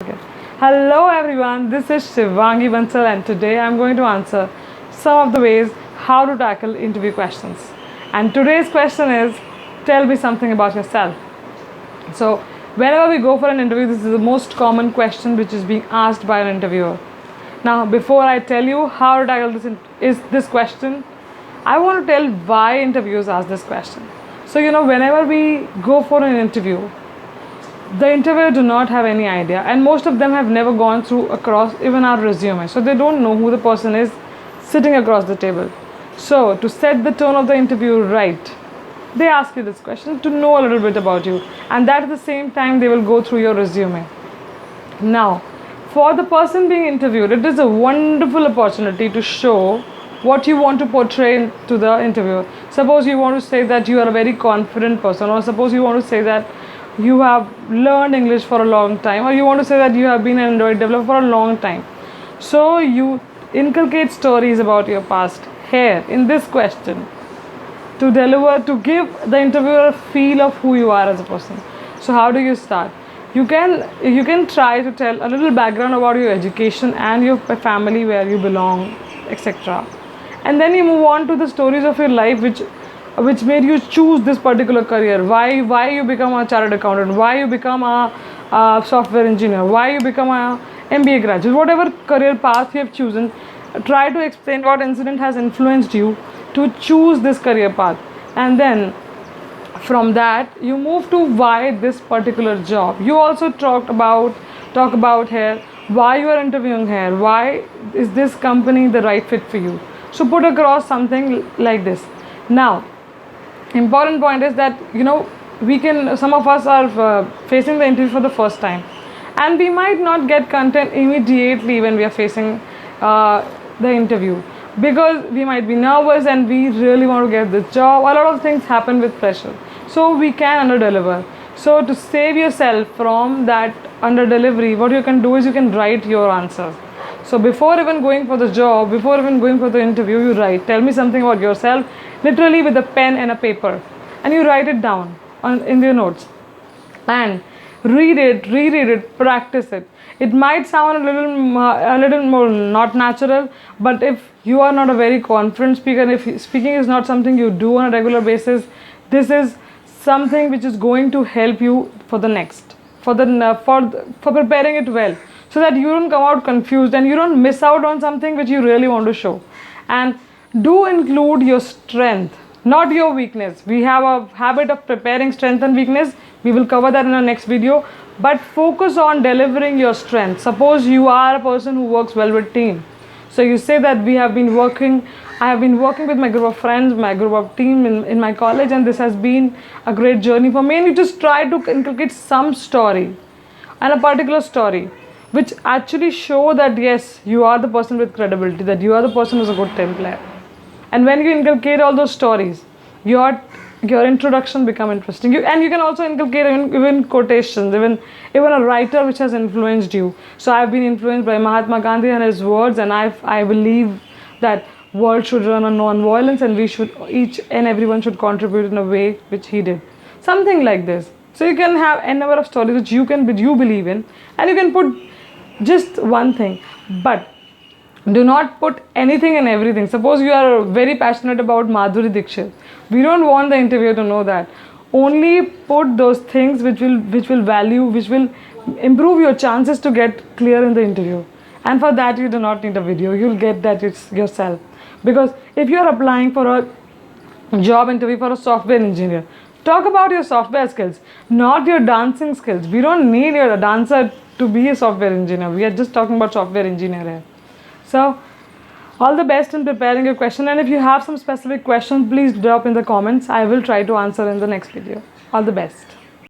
Okay. Hello everyone, this is Shivangi Bansal and today I'm going to answer some of the ways how to tackle interview questions. And today's question is, tell me something about yourself. So whenever we go for an interview, this is the most common question which is being asked by an interviewer. Now before I tell you how to tackle this question, I want to tell why interviewers ask this question. So whenever we go for an interview, the interviewer do not have any idea, and most of them have never gone through across even our resume, so they don't know who the person is sitting across the table. So to set the tone of the interview right, they ask you this question to know a little bit about you, and that at the same time they will go through your resume. Now for the person being interviewed, it is a wonderful opportunity to show what you want to portray to the interviewer. Suppose you want to say that you are a very confident person, or suppose you want to say that you have learned English for a long time, or you want to say that you have been an Android developer for a long time. So you inculcate stories about your past here in this question to deliver, to give the interviewer a feel of who you are as a person. So how do you start? You can try to tell a little background about your education and your family, where you belong, etc. And then you move on to the stories of your life which made you choose this particular career. Why you become a chartered accountant, why you become a software engineer, why you become a MBA graduate, whatever career path you have chosen. Try to explain what incident has influenced you to choose this career path, and then from that you move to why this particular job. You also talk about here why you are interviewing here, why is this company the right fit for you. So put across something like this. Now important point is that some of us are facing the interview for the first time, and we might not get content immediately when we are facing the interview, because we might be nervous and we really want to get this job. A lot of things happen with pressure, so we can under deliver. So to save yourself from that under delivery, what you can do is you can write your answers. So before even going for the job, before even going for the interview, you write, tell me something about yourself, literally with a pen and a paper, and you write it down in your notes, and reread it, practice it. It might sound a little more not natural, but if you are not a very confident speaker, and if speaking is not something you do on a regular basis, this is something which is going to help you for the next, for preparing it well, so that you don't come out confused and you don't miss out on something which you really want to show. And do include your strength, not your weakness. We have a habit of preparing strength and weakness. We will cover that in our next video, but focus on delivering your strength. Suppose you are a person who works well with team, so you say that I have been working with my group of friends, my group of team in my college, and this has been a great journey for me. And you just try to inculcate some story, and a particular story which actually show that yes, you are the person with credibility, that you are the person who's a good team player. And when you inculcate all those stories, your introduction become interesting. You can also inculcate even quotations, even a writer which has influenced you. So I've been influenced by Mahatma Gandhi and his words, and I believe that world should run on non-violence, and each and everyone should contribute in a way which he did. Something like this. So you can have a number of stories which you believe in, and you can put just one thing, but do not put anything and everything. Suppose you are very passionate about Madhuri Dixit, we don't want the interviewer to know that. Only put those things which will improve your chances to get clear in the interview. And for that you do not need a video, you'll get that yourself. Because if you are applying for a job interview for a software engineer, talk about your software skills, not your dancing skills. We don't need a dancer to be a software engineer. We are just talking about software engineer here. So all the best in preparing your question, and if you have some specific questions, please drop in the comments. I will try to answer in the next video. All the best.